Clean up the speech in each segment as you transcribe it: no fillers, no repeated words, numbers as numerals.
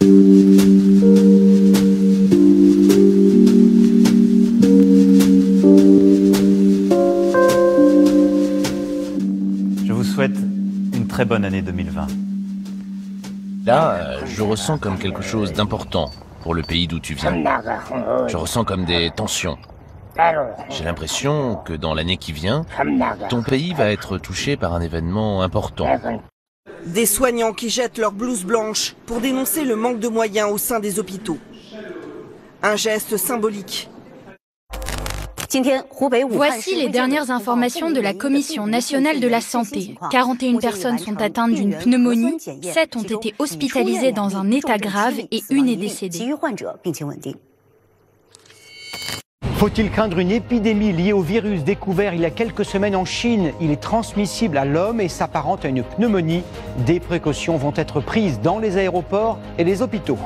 Je vous souhaite une très bonne année 2020. Là, je ressens comme quelque chose d'important pour le pays d'où tu viens. Je ressens comme des tensions. J'ai l'impression que dans l'année qui vient, ton pays va être touché par un événement important. Des soignants qui jettent leur blouse blanche pour dénoncer le manque de moyens au sein des hôpitaux. Un geste symbolique. Voici les dernières informations de la Commission nationale de la santé. 41 personnes sont atteintes d'une pneumonie, 7 ont été hospitalisées dans un état grave et une est décédée. Faut-il craindre une épidémie liée au virus découvert il y a quelques semaines en Chine? Il est transmissible à l'homme et s'apparente à une pneumonie. Des précautions vont être prises dans les aéroports et les hôpitaux.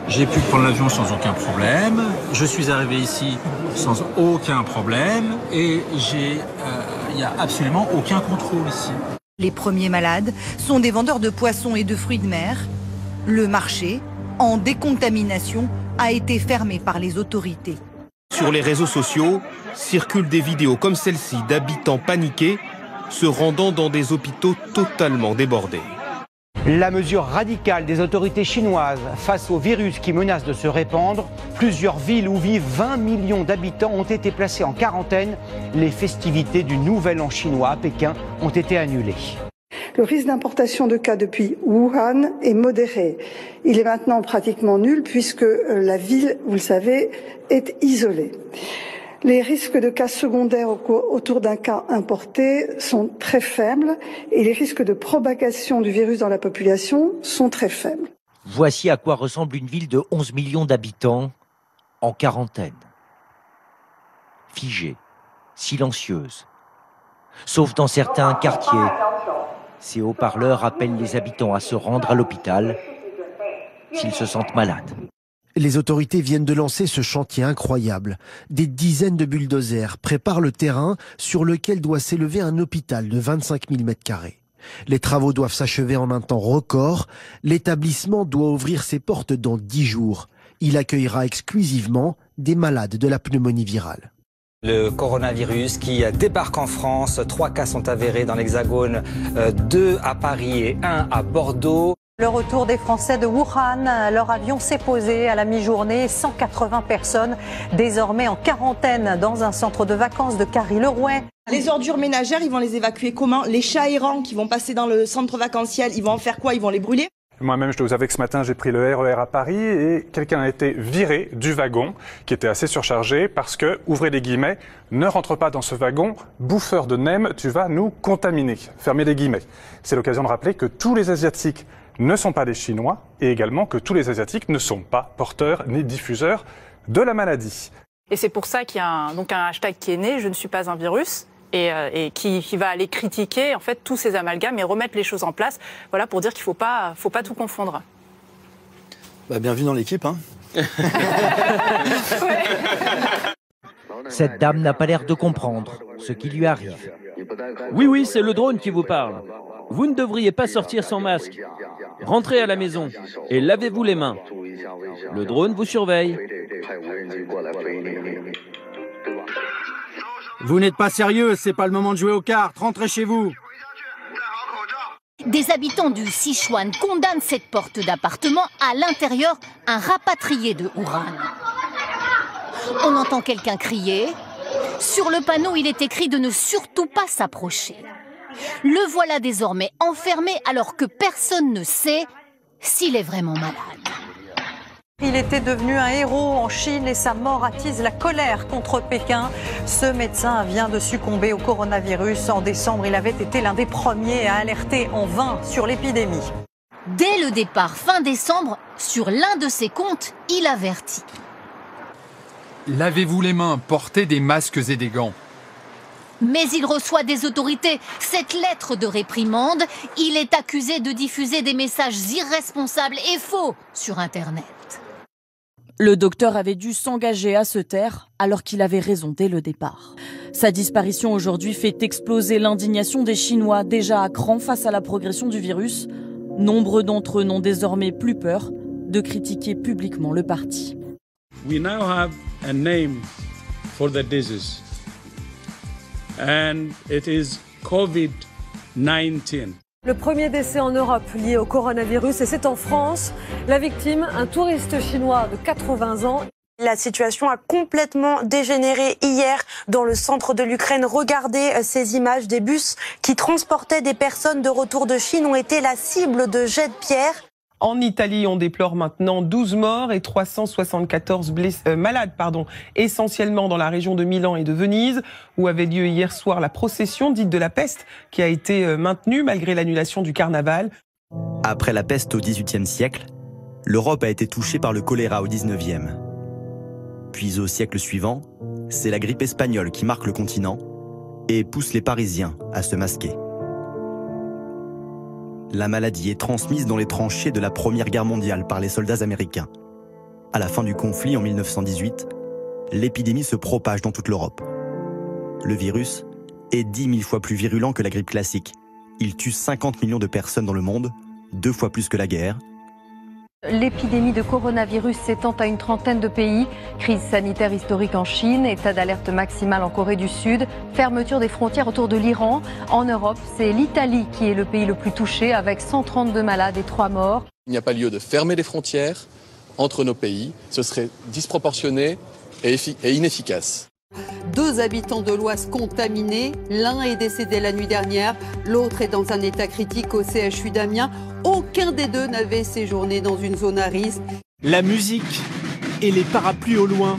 J'ai pu prendre l'avion sans aucun problème. Je suis arrivé ici sans aucun problème et il n'y a absolument aucun contrôle ici. Les premiers malades sont des vendeurs de poissons et de fruits de mer. Le marché, en décontamination, a été fermé par les autorités. Sur les réseaux sociaux, circulent des vidéos comme celle-ci d'habitants paniqués se rendant dans des hôpitaux totalement débordés. La mesure radicale des autorités chinoises face au virus qui menace de se répandre. Plusieurs villes où vivent 20 millions d'habitants ont été placées en quarantaine. Les festivités du Nouvel An chinois à Pékin ont été annulées. Le risque d'importation de cas depuis Wuhan est modéré. Il est maintenant pratiquement nul puisque la ville, vous le savez, est isolée. Les risques de cas secondaires autour d'un cas importé sont très faibles et les risques de propagation du virus dans la population sont très faibles. Voici à quoi ressemble une ville de 11 millions d'habitants en quarantaine. Figée, silencieuse. Sauf dans certains quartiers. Ces haut-parleurs appellent les habitants à se rendre à l'hôpital s'ils se sentent malades. Les autorités viennent de lancer ce chantier incroyable. Des dizaines de bulldozers préparent le terrain sur lequel doit s'élever un hôpital de 25 000 m². Les travaux doivent s'achever en un temps record. L'établissement doit ouvrir ses portes dans 10 jours. Il accueillera exclusivement des malades de la pneumonie virale. Le coronavirus qui débarque en France. 3 cas sont avérés dans l'Hexagone, 2 à Paris et 1 à Bordeaux. Le retour des Français de Wuhan, leur avion s'est posé à la mi-journée. 180 personnes désormais en quarantaine dans un centre de vacances de Carry-le-Rouet. Les ordures ménagères, ils vont les évacuer comment? Les chats errants qui vont passer dans le centre vacanciel, ils vont en faire quoi? Ils vont les brûler? Moi-même, je dois vous avouer que ce matin, j'ai pris le RER à Paris et quelqu'un a été viré du wagon qui était assez surchargé parce que, ouvrez les guillemets, ne rentre pas dans ce wagon, bouffeur de nems, tu vas nous contaminer. Fermez les guillemets. C'est l'occasion de rappeler que tous les Asiatiques ne sont pas des Chinois et également que tous les Asiatiques ne sont pas porteurs ni diffuseurs de la maladie. Et c'est pour ça qu'il y a un hashtag qui est né, je ne suis pas un virus, et qui va aller critiquer en fait tous ces amalgames et remettre les choses en place, voilà, pour dire qu'il faut pas tout confondre. Bah, bienvenue dans l'équipe, hein. Cette dame n'a pas l'air de comprendre ce qui lui arrive. Oui, c'est le drone qui vous parle. Vous ne devriez pas sortir sans masque. Rentrez à la maison et lavez-vous les mains. Le drone vous surveille. Vous n'êtes pas sérieux, c'est pas le moment de jouer aux cartes, rentrez chez vous. Des habitants du Sichuan condamnent cette porte d'appartement, à l'intérieur un rapatrié de Wuhan. On entend quelqu'un crier. Sur le panneau, il est écrit de ne surtout pas s'approcher. Le voilà désormais enfermé alors que personne ne sait s'il est vraiment malade. Il était devenu un héros en Chine et sa mort attise la colère contre Pékin. Ce médecin vient de succomber au coronavirus. En décembre, il avait été l'un des premiers à alerter en vain sur l'épidémie. Dès le départ, fin décembre, sur l'un de ses comptes, il avertit. Lavez-vous les mains, portez des masques et des gants. Mais il reçoit des autorités cette lettre de réprimande. Il est accusé de diffuser des messages irresponsables et faux sur Internet. Le docteur avait dû s'engager à se taire alors qu'il avait raison dès le départ. Sa disparition aujourd'hui fait exploser l'indignation des Chinois déjà à cran face à la progression du virus. Nombre d'entre eux n'ont désormais plus peur de critiquer publiquement le parti. We now have a name for the disease, and it is COVID-19. Le premier décès en Europe lié au coronavirus, et c'est en France. La victime, un touriste chinois de 80 ans. La situation a complètement dégénéré hier dans le centre de l'Ukraine. Regardez ces images. Des bus qui transportaient des personnes de retour de Chine ont été la cible de jets de pierre. En Italie, on déplore maintenant 12 morts et 374 malades, essentiellement dans la région de Milan et de Venise, où avait lieu hier soir la procession dite de la peste, qui a été maintenue malgré l'annulation du carnaval. Après la peste au XVIIIe siècle, l'Europe a été touchée par le choléra au XIXe. Puis au siècle suivant, c'est la grippe espagnole qui marque le continent et pousse les Parisiens à se masquer. La maladie est transmise dans les tranchées de la Première Guerre mondiale par les soldats américains. À la fin du conflit en 1918, l'épidémie se propage dans toute l'Europe. Le virus est 10 000 fois plus virulent que la grippe classique. Il tue 50 millions de personnes dans le monde, 2 fois plus que la guerre. L'épidémie de coronavirus s'étend à une trentaine de pays. Crise sanitaire historique en Chine, état d'alerte maximal en Corée du Sud, fermeture des frontières autour de l'Iran. En Europe, c'est l'Italie qui est le pays le plus touché avec 132 malades et 3 morts. Il n'y a pas lieu de fermer les frontières entre nos pays. Ce serait disproportionné et inefficace. 2 habitants de l'Oise contaminés. L'un est décédé la nuit dernière. L'autre est dans un état critique au CHU d'Amiens. Aucun des deux n'avait séjourné dans une zone à risque. La musique et les parapluies au loin.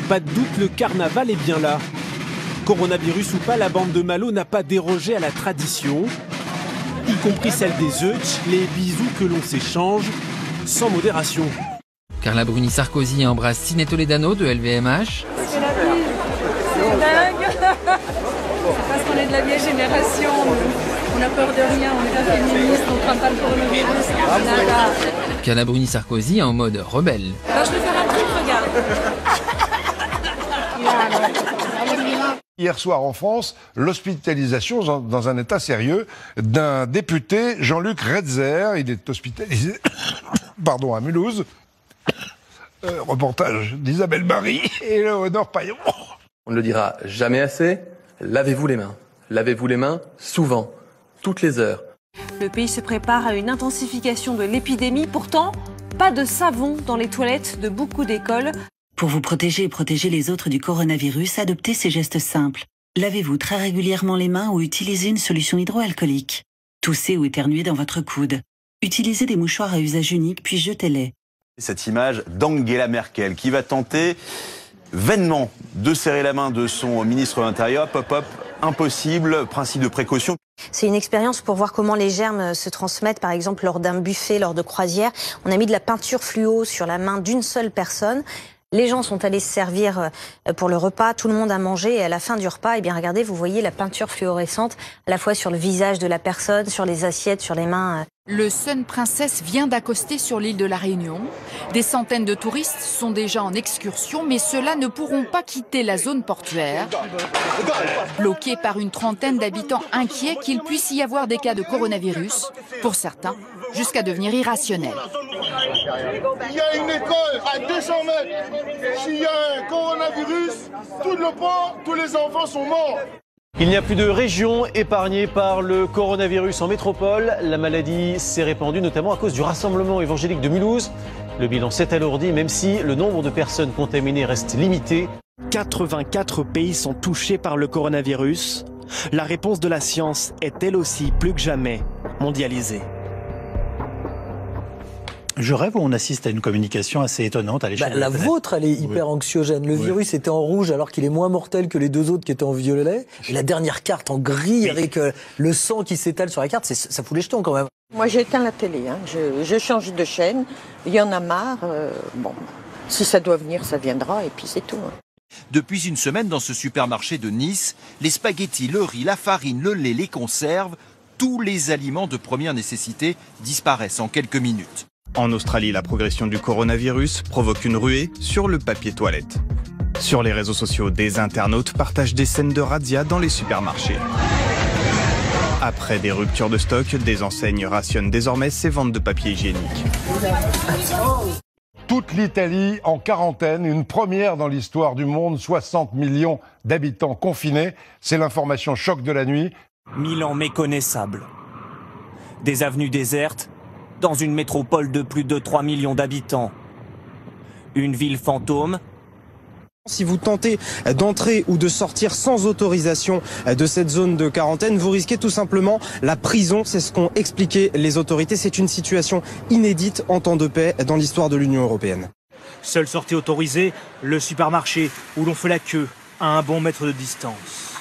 Pas de doute, le carnaval est bien là. Coronavirus ou pas, la bande de Malo n'a pas dérogé à la tradition, y compris celle des œufs, les bisous que l'on s'échange sans modération. Carla Bruni-Sarkozy embrasse Siné Toledano de LVMH. C'est la vie, c'est dingue. C'est parce qu'on est de la vieille génération. On n'a peur de rien, on est pas féministe, on ne craint pas le coronavirus. Carla Bruni-Sarkozy en mode rebelle. Alors je vais faire un truc, regarde. Hier soir en France, l'hospitalisation dans un état sérieux d'un député, Jean-Luc Redzer. Il est hospitalisé à Mulhouse. Reportage d'Isabelle Marie et Léonore Payon. On ne le dira jamais assez, lavez-vous les mains. Lavez-vous les mains souvent, toutes les heures. Le pays se prépare à une intensification de l'épidémie. Pourtant, pas de savon dans les toilettes de beaucoup d'écoles. Pour vous protéger et protéger les autres du coronavirus, adoptez ces gestes simples. Lavez-vous très régulièrement les mains ou utilisez une solution hydroalcoolique. Toussez ou éternuez dans votre coude. Utilisez des mouchoirs à usage unique puis jetez-les. Cette image d'Angela Merkel qui va tenter vainement de serrer la main de son ministre de l'Intérieur. Pop-up, impossible, principe de précaution. C'est une expérience pour voir comment les germes se transmettent, par exemple lors d'un buffet, lors de croisières. On a mis de la peinture fluo sur la main d'une seule personne. Les gens sont allés se servir pour le repas, tout le monde a mangé et à la fin du repas, eh bien regardez, vous voyez la peinture fluorescente à la fois sur le visage de la personne, sur les assiettes, sur les mains. Le Sun Princess vient d'accoster sur l'île de la Réunion. Des centaines de touristes sont déjà en excursion, mais ceux-là ne pourront pas quitter la zone portuaire, bloqués par une trentaine d'habitants inquiets qu'il puisse y avoir des cas de coronavirus, pour certains, jusqu'à devenir irrationnels. Il y a une école à 200 mètres. S'il y a un coronavirus, tout le pont, tous les enfants sont morts. Il n'y a plus de région épargnée par le coronavirus en métropole. La maladie s'est répandue notamment à cause du rassemblement évangélique de Mulhouse. Le bilan s'est alourdi, même si le nombre de personnes contaminées reste limité. 84 pays sont touchés par le coronavirus. La réponse de la science est elle aussi plus que jamais mondialisée. Je rêve où on assiste à une communication assez étonnante à l'échelle de la planète. vôtre, elle est hyper anxiogène. Le virus était en rouge alors qu'il est moins mortel que les deux autres qui étaient en violet. Et la dernière carte en gris avec le sang qui s'étale sur la carte, ça fout les jetons quand même. Moi j'ai éteint la télé, hein. Je change de chaîne, il y en a marre. Bon, si ça doit venir, ça viendra et puis c'est tout. Hein. Depuis une semaine dans ce supermarché de Nice, les spaghettis, le riz, la farine, le lait, les conserves, tous les aliments de première nécessité disparaissent en quelques minutes. En Australie, la progression du coronavirus provoque une ruée sur le papier toilette. Sur les réseaux sociaux, des internautes partagent des scènes de razzia dans les supermarchés. Après des ruptures de stock, des enseignes rationnent désormais ses ventes de papier hygiénique. Toute l'Italie en quarantaine, une première dans l'histoire du monde, 60 millions d'habitants confinés. C'est l'information choc de la nuit. Milan méconnaissable. Des avenues désertes, dans une métropole de plus de 3 millions d'habitants. Une ville fantôme. Si vous tentez d'entrer ou de sortir sans autorisation de cette zone de quarantaine, vous risquez tout simplement la prison. C'est ce qu'ont expliqué les autorités. C'est une situation inédite en temps de paix dans l'histoire de l'Union européenne. Seule sortie autorisée, le supermarché où l'on fait la queue à un bon mètre de distance.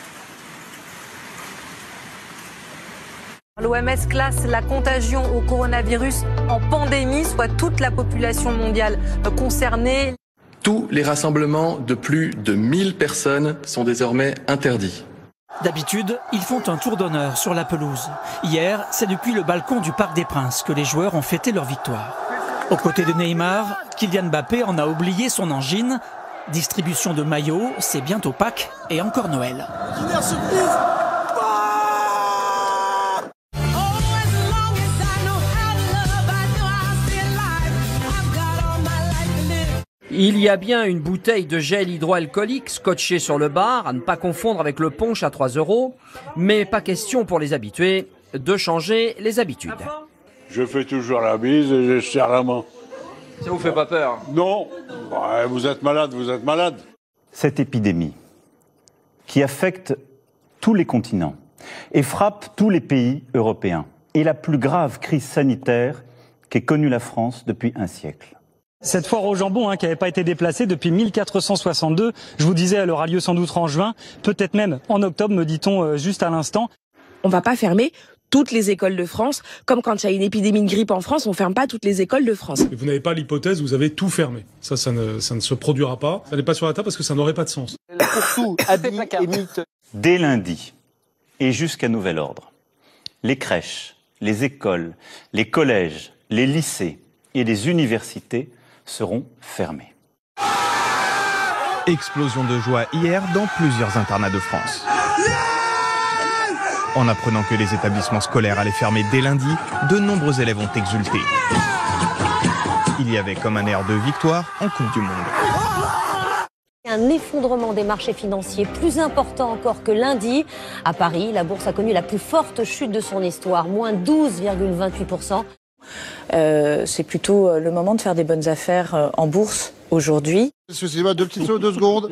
L'OMS classe la contagion au coronavirus en pandémie, soit toute la population mondiale concernée. Tous les rassemblements de plus de 1000 personnes sont désormais interdits. D'habitude, ils font un tour d'honneur sur la pelouse. Hier, c'est depuis le balcon du Parc des Princes que les joueurs ont fêté leur victoire. Aux côtés de Neymar, Kylian Mbappé en a oublié son angine. Distribution de maillots, c'est bientôt Pâques et encore Noël. Il y a bien une bouteille de gel hydroalcoolique scotchée sur le bar, à ne pas confondre avec le punch à 3 €, mais pas question pour les habitués de changer les habitudes. Je fais toujours la bise et je serre la main. Ça vous fait pas peur? Non, ouais, vous êtes malade, vous êtes malade. Cette épidémie qui affecte tous les continents et frappe tous les pays européens est la plus grave crise sanitaire qu'ait connue la France depuis un siècle. Cette foire au jambon qui n'avait pas été déplacée depuis 1462, je vous disais, elle aura lieu sans doute en juin, peut-être même en octobre, me dit-on juste à l'instant. On ne va pas fermer toutes les écoles de France, comme quand il y a une épidémie de grippe en France, on ne ferme pas toutes les écoles de France. Et vous n'avez pas l'hypothèse, vous avez tout fermé. Ça ne se produira pas. Ça n'est pas sur la table parce que ça n'aurait pas de sens. Pour tout, habits et mythes. Dès lundi et jusqu'à nouvel ordre, les crèches, les écoles, les collèges, les lycées et les universités seront fermés. Explosion de joie hier dans plusieurs internats de France. En apprenant que les établissements scolaires allaient fermer dès lundi, de nombreux élèves ont exulté. Il y avait comme un air de victoire en Coupe du Monde. Un effondrement des marchés financiers plus important encore que lundi. À Paris, la bourse a connu la plus forte chute de son histoire, moins 12,28%. C'est plutôt le moment de faire des bonnes affaires en bourse aujourd'hui. Excusez-moi, 2 petites secondes, 2 secondes.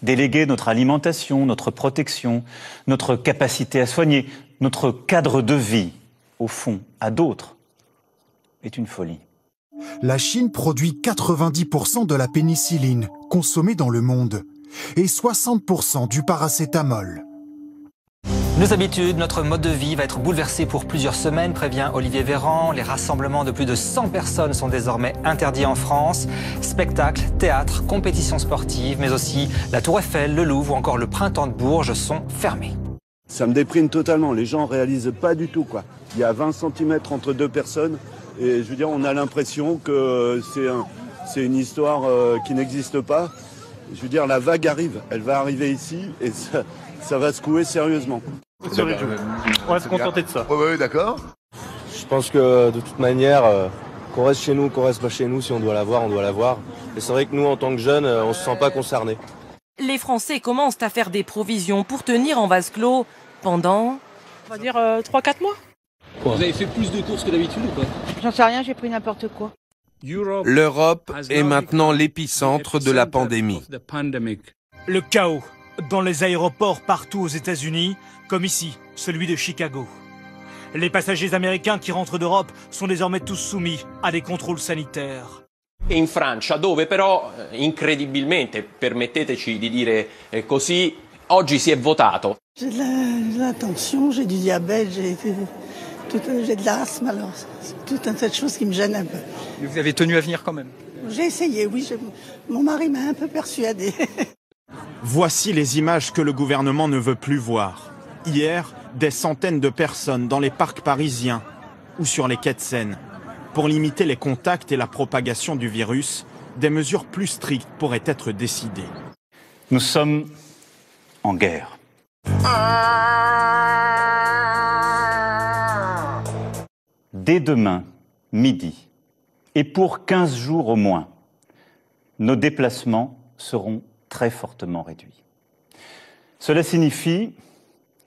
Déléguer notre alimentation, notre protection, notre capacité à soigner, notre cadre de vie, au fond, à d'autres, est une folie. La Chine produit 90% de la pénicilline consommée dans le monde et 60% du paracétamol. Nos habitudes, notre mode de vie va être bouleversé pour plusieurs semaines, prévient Olivier Véran. Les rassemblements de plus de 100 personnes sont désormais interdits en France. Spectacles, théâtres, compétitions sportives, mais aussi la Tour Eiffel, le Louvre ou encore le Printemps de Bourges sont fermés. Ça me déprime totalement, les gens ne réalisent pas du tout, quoi. Il y a 20 cm entre deux personnes et je veux dire, on a l'impression que c'est une histoire qui n'existe pas. Je veux dire, la vague arrive, elle va arriver ici et ça va secouer sérieusement. On va se contenter de ça. Oui, d'accord. Je pense que de toute manière, qu'on reste chez nous, qu'on reste pas chez nous, si on doit la voir, on doit la voir. Et c'est vrai que nous, en tant que jeunes, on se sent pas concernés. Les Français commencent à faire des provisions pour tenir en vase clos pendant... On va dire 3-4 mois. Vous avez fait plus de courses que d'habitude ou pas? J'en sais rien, j'ai pris n'importe quoi. L'Europe est maintenant l'épicentre de la pandémie. Le chaos dans les aéroports partout aux États-Unis, comme ici, celui de Chicago. Les passagers américains qui rentrent d'Europe sont désormais tous soumis à des contrôles sanitaires. In Francia, dove però, incredibilmente, permetteteci di dire così, oggi si è votato. J'ai de la tension, j'ai du diabète, j'ai de l'asthme, alors c'est tout un tas de choses qui me gênent un peu. Mais vous avez tenu à venir quand même? J'ai essayé, oui, mon mari m'a un peu persuadée. Voici les images que le gouvernement ne veut plus voir. Hier, des centaines de personnes dans les parcs parisiens ou sur les quais de Seine. Pour limiter les contacts et la propagation du virus, des mesures plus strictes pourraient être décidées. Nous sommes en guerre. Dès demain, midi, et pour 15 jours au moins, nos déplacements seront très fortement réduits. Cela signifie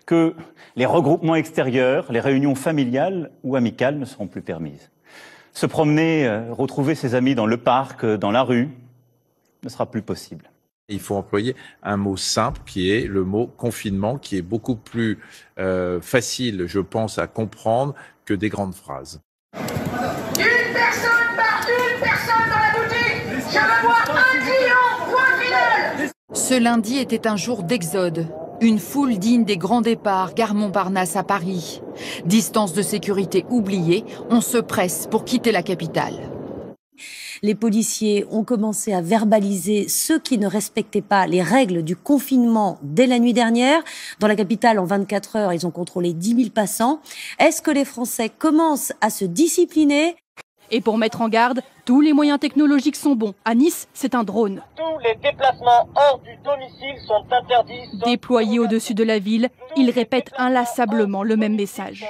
que les regroupements extérieurs, les réunions familiales ou amicales ne seront plus permises. Se promener, retrouver ses amis dans le parc, dans la rue, ne sera plus possible. Il faut employer un mot simple qui est le mot confinement, qui est beaucoup plus facile, je pense, à comprendre que des grandes phrases. Une personne par une personne dans la boutique. Je veux voir un client, point final. Ce lundi était un jour d'exode. Une foule digne des grands départs, gare Montparnasse à Paris. Distance de sécurité oubliée, on se presse pour quitter la capitale. Les policiers ont commencé à verbaliser ceux qui ne respectaient pas les règles du confinement dès la nuit dernière. Dans la capitale, en 24 heures, ils ont contrôlé 10 000 passants. Est-ce que les Français commencent à se discipliner ? Et pour mettre en garde, tous les moyens technologiques sont bons. À Nice, c'est un drone. Tous les déplacements hors du domicile sont interdits. Déployé au-dessus de la ville, il répète inlassablement le même message.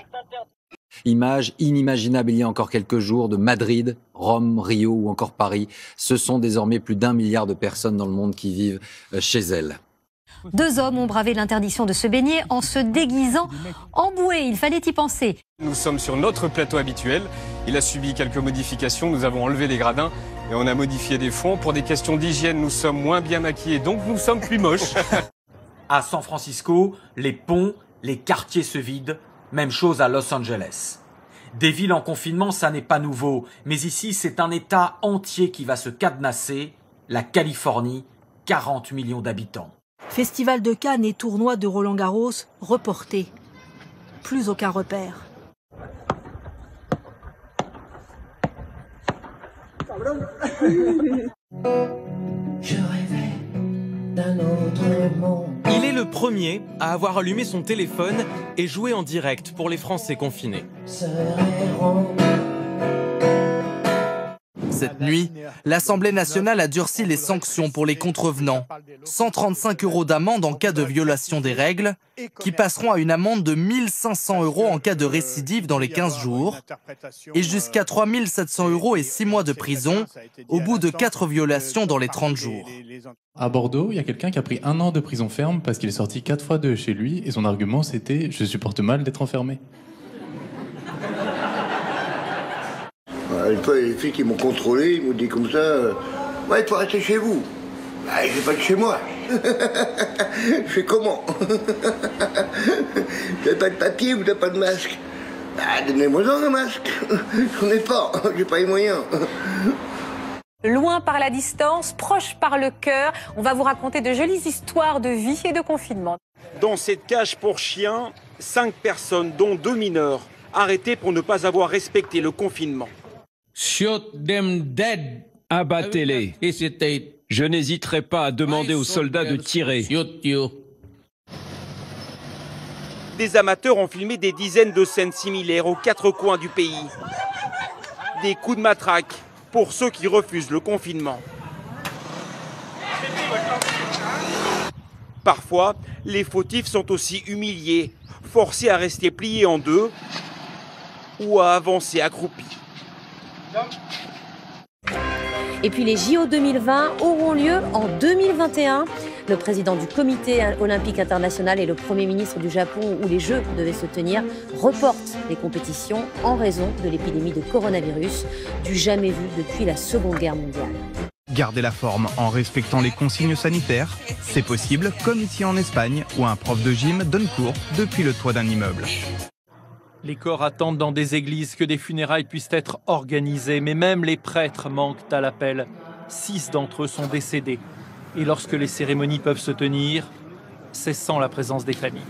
Image inimaginable il y a encore quelques jours de Madrid, Rome, Rio ou encore Paris. Ce sont désormais plus d'1 milliard de personnes dans le monde qui vivent chez elles. 2 hommes ont bravé l'interdiction de se baigner en se déguisant en bouée. Il fallait y penser. Nous sommes sur notre plateau habituel. Il a subi quelques modifications. Nous avons enlevé les gradins et on a modifié des fonds. Pour des questions d'hygiène, nous sommes moins bien maquillés, donc nous sommes plus moches. À San Francisco, les ponts, les quartiers se vident. Même chose à Los Angeles. Des villes en confinement, ça n'est pas nouveau. Mais ici, c'est un État entier qui va se cadenasser. La Californie, 40 millions d'habitants. Festival de Cannes et tournoi de Roland-Garros reportés. Plus aucun repère. Je rêvais d'un autre monde. Il est le premier à avoir allumé son téléphone et joué en direct pour les Français confinés. Cette nuit, l'Assemblée nationale a durci les sanctions pour les contrevenants. 135 € d'amende en cas de violation des règles, qui passeront à une amende de 1 500 € en cas de récidive dans les 15 jours, et jusqu'à 3 700 € et 6 mois de prison au bout de 4 violations dans les 30 jours. À Bordeaux, il y a quelqu'un qui a pris 1 an de prison ferme parce qu'il est sorti 4 fois de chez lui, et son argument c'était « je supporte mal d'être enfermé ». Les filles qui m'ont contrôlé, ils m'ont dit comme ça, ouais, il faut rester chez vous. Bah, je vais pas de chez moi. Je fais comment? Vous n'avez pas de papier, vous n'avez pas de masque. Bah, donnez-moi un masque. J'en ai pas, j'ai pas les moyens. Loin par la distance, proche par le cœur, on va vous raconter de jolies histoires de vie et de confinement. Dans cette cage pour chiens, 5 personnes, dont 2 mineurs, arrêtées pour ne pas avoir respecté le confinement. Shoot them dead. Abattez-les. Je n'hésiterai pas à demander aux soldats de tirer. Des amateurs ont filmé des dizaines de scènes similaires aux 4 coins du pays. Des coups de matraque pour ceux qui refusent le confinement. Parfois, les fautifs sont aussi humiliés, forcés à rester pliés en deux ou à avancer accroupis. Et puis les JO 2020 auront lieu en 2021. Le président du comité olympique international et le premier ministre du Japon, où les Jeux devaient se tenir, reportent les compétitions en raison de l'épidémie de coronavirus, du jamais vu depuis la Seconde Guerre mondiale. Garder la forme en respectant les consignes sanitaires, c'est possible, comme ici en Espagne, où un prof de gym donne cours depuis le toit d'un immeuble. Les corps attendent dans des églises que des funérailles puissent être organisées, mais même les prêtres manquent à l'appel. 6 d'entre eux sont décédés. Et lorsque les cérémonies peuvent se tenir, c'est sans la présence des familles.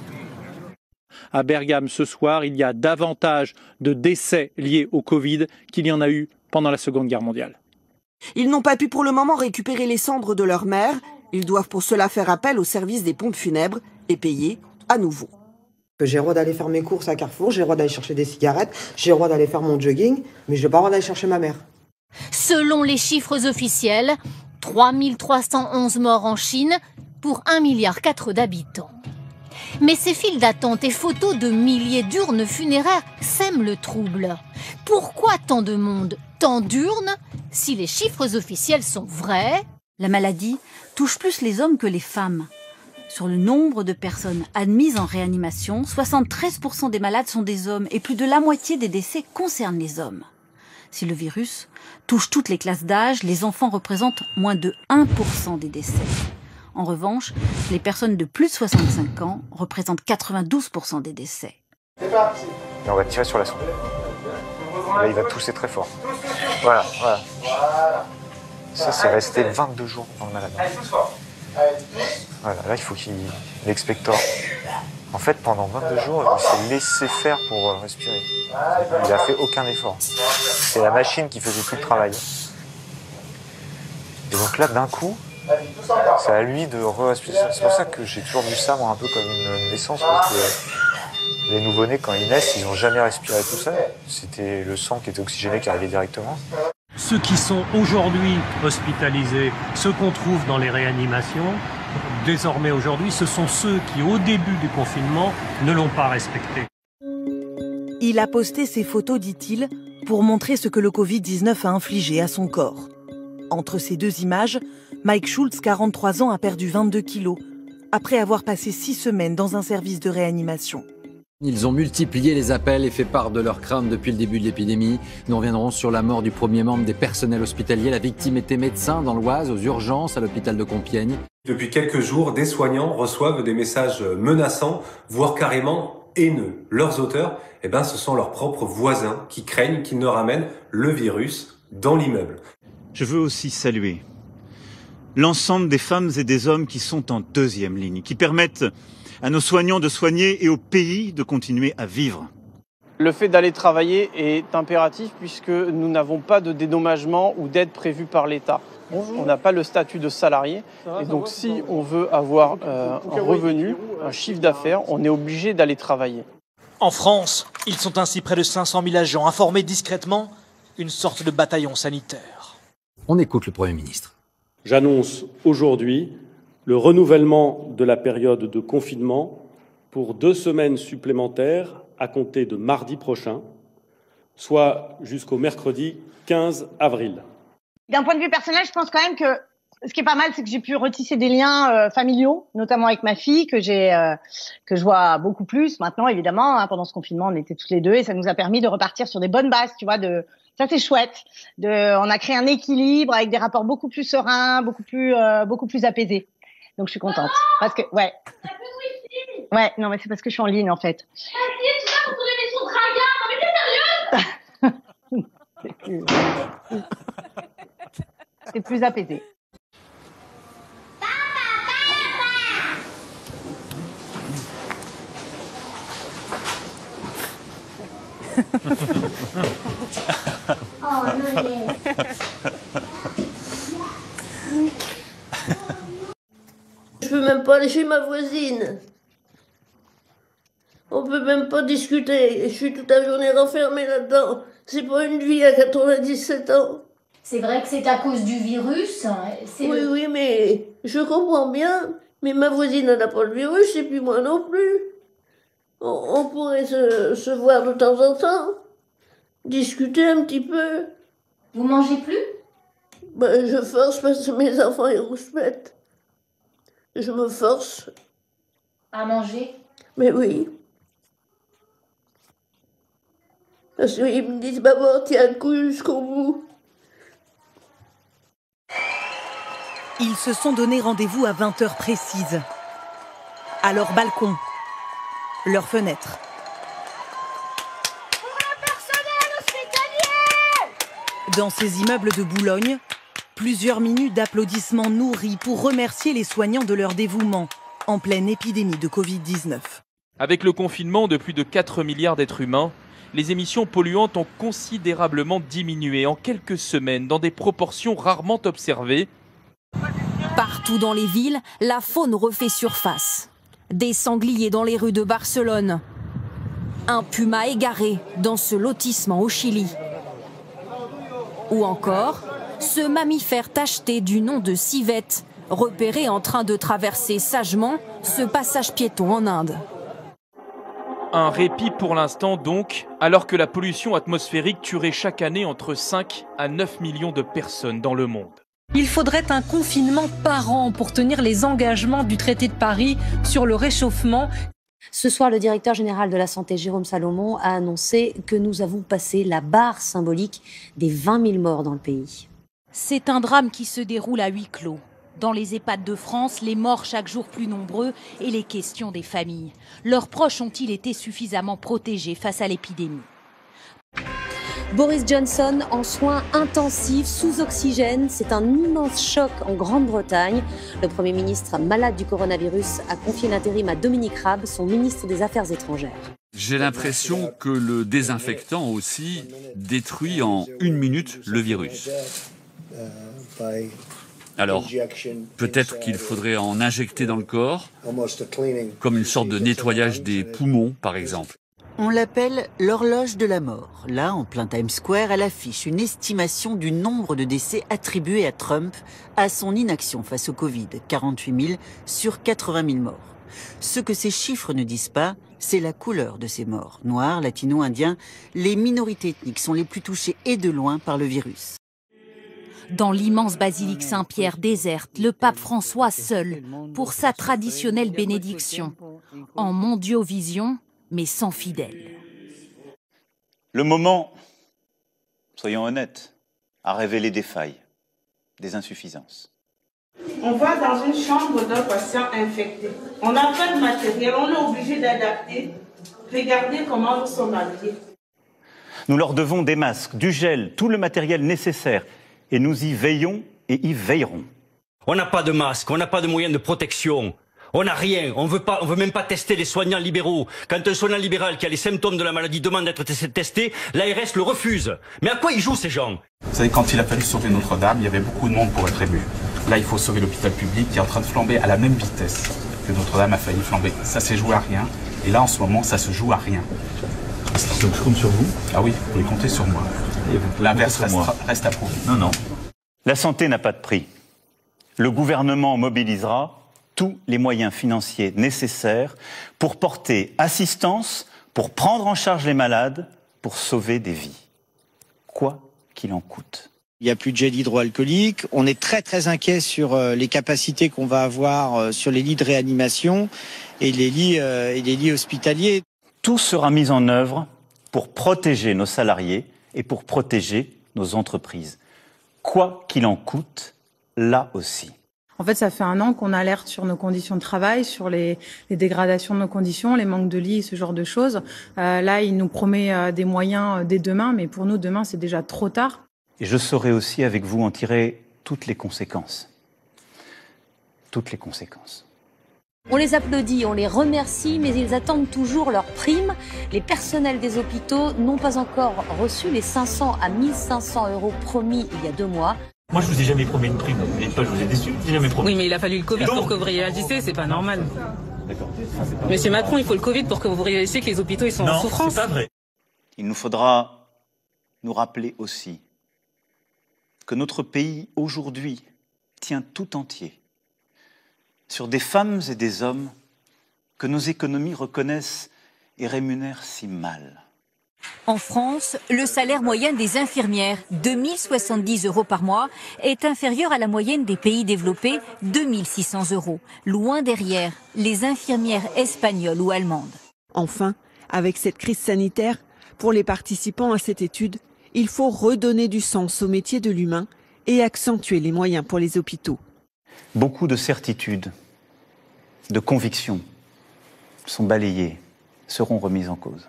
À Bergame, ce soir, il y a davantage de décès liés au Covid qu'il y en a eu pendant la Seconde Guerre mondiale. Ils n'ont pas pu pour le moment récupérer les cendres de leur mère. Ils doivent pour cela faire appel au service des pompes funèbres et payer à nouveau. J'ai le droit d'aller faire mes courses à Carrefour, j'ai le droit d'aller chercher des cigarettes, j'ai le droit d'aller faire mon jogging, mais je n'ai pas le droit d'aller chercher ma mère. Selon les chiffres officiels, 3311 morts en Chine pour 1,4 milliard d'habitants. Mais ces files d'attente et photos de milliers d'urnes funéraires sèment le trouble. Pourquoi tant de monde, tant d'urnes, si les chiffres officiels sont vrais? La maladie touche plus les hommes que les femmes. Sur le nombre de personnes admises en réanimation, 73% des malades sont des hommes et plus de la moitié des décès concernent les hommes. Si le virus touche toutes les classes d'âge, les enfants représentent moins de 1% des décès. En revanche, les personnes de plus de 65 ans représentent 92% des décès. C'est parti. Et on va tirer sur la sonde. Là, il va tousser très fort. Voilà, voilà. Ça, c'est resté 22 jours dans le malade. Allez, tous fort. Voilà, là, il faut qu'il expectore. En fait, pendant 22 jours, il s'est laissé faire pour respirer. Il n'a fait aucun effort. C'est la machine qui faisait tout le travail. Et donc là, d'un coup, c'est à lui de re-respirer. C'est pour ça que j'ai toujours vu ça, moi, un peu comme une naissance. Parce que les nouveau-nés, quand ils naissent, ils n'ont jamais respiré tout seul. C'était le sang qui était oxygéné qui arrivait directement. Ceux qui sont aujourd'hui hospitalisés, ceux qu'on trouve dans les réanimations, désormais aujourd'hui, ce sont ceux qui, au début du confinement, ne l'ont pas respecté. Il a posté ces photos, dit-il, pour montrer ce que le Covid-19 a infligé à son corps. Entre ces deux images, Mike Schultz, 43 ans, a perdu 22 kilos, après avoir passé 6 semaines dans un service de réanimation. Ils ont multiplié les appels et fait part de leurs craintes depuis le début de l'épidémie. Nous reviendrons sur la mort du premier membre des personnels hospitaliers. La victime était médecin dans l'Oise, aux urgences à l'hôpital de Compiègne. Depuis quelques jours, des soignants reçoivent des messages menaçants, voire carrément haineux. Leurs auteurs, ce sont leurs propres voisins qui craignent qu'ils ne ramènent le virus dans l'immeuble. Je veux aussi saluer l'ensemble des femmes et des hommes qui sont en deuxième ligne, qui permettent à nos soignants de soigner et au pays de continuer à vivre. Le fait d'aller travailler est impératif puisque nous n'avons pas de dédommagement ou d'aide prévue par l'État. On n'a pas le statut de salarié et donc si on veut avoir un revenu, un chiffre d'affaires, on est obligé d'aller travailler. En France, ils sont ainsi près de 500 000 agents informés discrètement, une sorte de bataillon sanitaire. On écoute le Premier ministre. J'annonce aujourd'hui le renouvellement de la période de confinement pour 2 semaines supplémentaires à compter de mardi prochain, soit jusqu'au mercredi 15 avril. D'un point de vue personnel, je pense quand même que ce qui est pas mal, c'est que j'ai pu retisser des liens familiaux, notamment avec ma fille, que je vois beaucoup plus maintenant, évidemment. Pendant ce confinement, on était toutes les deux et ça nous a permis de repartir sur des bonnes bases, tu vois. Ça, c'est chouette. On a créé un équilibre avec des rapports beaucoup plus sereins, beaucoup plus apaisés. Donc je suis contente parce que ouais. Non mais c'est parce que je suis en ligne en fait. C'est plus apaisé. Oh non. Je peux même pas aller chez ma voisine. On peut même pas discuter. Je suis toute la journée renfermée là-dedans. C'est pas une vie à 97 ans. C'est vrai que c'est à cause du virus. Oui, mais je comprends bien. Mais ma voisine n'a pas le virus et puis moi non plus. On pourrait se voir de temps en temps. Discuter un petit peu. Vous mangez plus? Je force parce que mes enfants ils rouspètent. Je me force. À manger? Mais oui. Parce qu'ils me disent, maman, tiens le coup jusqu'au bout. Ils se sont donné rendez-vous à 20h précises. À leur balcon, leur fenêtre. Pour le personnel hospitalier! Dans ces immeubles de Boulogne, plusieurs minutes d'applaudissements nourris pour remercier les soignants de leur dévouement en pleine épidémie de Covid-19. Avec le confinement de plus de 4 milliards d'êtres humains, les émissions polluantes ont considérablement diminué en quelques semaines dans des proportions rarement observées. Partout dans les villes, la faune refait surface. Des sangliers dans les rues de Barcelone. Un puma égaré dans ce lotissement au Chili. Ou encore, ce mammifère tacheté du nom de civette, repéré en train de traverser sagement ce passage piéton en Inde. Un répit pour l'instant donc, alors que la pollution atmosphérique tuerait chaque année entre 5 à 9 millions de personnes dans le monde. Il faudrait un confinement par an pour tenir les engagements du traité de Paris sur le réchauffement. Ce soir, le directeur général de la Santé, Jérôme Salomon, a annoncé que nous avons passé la barre symbolique des 20 000 morts dans le pays. C'est un drame qui se déroule à huis clos. Dans les EHPAD de France, les morts chaque jour plus nombreux et les questions des familles. Leurs proches ont-ils été suffisamment protégés face à l'épidémie ? Boris Johnson en soins intensifs, sous oxygène. C'est un immense choc en Grande-Bretagne. Le Premier ministre malade du coronavirus a confié l'intérim à Dominique Raab, son ministre des Affaires étrangères. J'ai l'impression que le désinfectant aussi détruit en 1 minute le virus. Alors, peut-être qu'il faudrait en injecter dans le corps, comme une sorte de nettoyage des poumons, par exemple. On l'appelle l'horloge de la mort. Là, en plein Times Square, elle affiche une estimation du nombre de décès attribués à Trump à son inaction face au Covid. 48 000 sur 80 000 morts. Ce que ces chiffres ne disent pas, c'est la couleur de ces morts. Noirs, latinos, indiens, les minorités ethniques sont les plus touchées et de loin par le virus. Dans l'immense basilique Saint-Pierre déserte, le pape François seul pour sa traditionnelle bénédiction. En mondiovision, mais sans fidèles. Le moment, soyons honnêtes, a révélé des failles, des insuffisances. On va dans une chambre d'un patient infecté. On n'a pas de matériel, on est obligé d'adapter. Regardez comment nous sommes habillés. Nous leur devons des masques, du gel, tout le matériel nécessaire. Et nous y veillons et y veillerons. On n'a pas de masque, on n'a pas de moyens de protection. On n'a rien, on veut même pas tester les soignants libéraux. Quand un soignant libéral qui a les symptômes de la maladie demande d'être testé, l'ARS le refuse. Mais à quoi ils jouent ces gens? Vous savez, quand il a fallu sauver Notre-Dame, il y avait beaucoup de monde pour être ému. Là, il faut sauver l'hôpital public qui est en train de flamber à la même vitesse que Notre-Dame a failli flamber. Ça s'est joué à rien. Et là, en ce moment, ça se joue à rien. Donc je compte sur vous? Ah oui, vous pouvez compter sur moi. L'inverse reste à prouver. Non. La santé n'a pas de prix. Le gouvernement mobilisera tous les moyens financiers nécessaires pour porter assistance, pour prendre en charge les malades, pour sauver des vies. Quoi qu'il en coûte. Il n'y a plus de gel hydroalcoolique. On est très inquiet sur les capacités qu'on va avoir sur les lits de réanimation et les lits hospitaliers. Tout sera mis en œuvre pour protéger nos salariés et pour protéger nos entreprises. Quoi qu'il en coûte, là aussi. En fait, ça fait 1 an qu'on alerte sur nos conditions de travail, sur les dégradations de nos conditions, les manques de lits, ce genre de choses. Là, il nous promet des moyens dès demain, mais pour nous, demain, c'est déjà trop tard. Et je saurai aussi avec vous en tirer toutes les conséquences. Toutes les conséquences. On les applaudit, on les remercie, mais ils attendent toujours leur prime. Les personnels des hôpitaux n'ont pas encore reçu les 500 à 1500 euros promis il y a 2 mois. Moi, je vous ai jamais promis une prime. Vous n'êtes pas, je vous ai déçu. Je vous ai jamais promis. Oui, mais il a fallu le Covid pour que vous réagissiez, c'est pas normal. D'accord. Monsieur Macron, il faut le Covid pour que vous réalisiez que les hôpitaux ils sont en souffrance. C'est pas vrai. Il nous faudra nous rappeler aussi que notre pays, aujourd'hui, tient tout entier sur des femmes et des hommes que nos économies reconnaissent et rémunèrent si mal. En France, le salaire moyen des infirmières, 2 070 € par mois, est inférieur à la moyenne des pays développés, 2 600 €, loin derrière les infirmières espagnoles ou allemandes. Enfin, avec cette crise sanitaire, pour les participants à cette étude, il faut redonner du sens au métier de l'humain et accentuer les moyens pour les hôpitaux. Beaucoup de certitudes, de convictions sont balayées, seront remises en cause.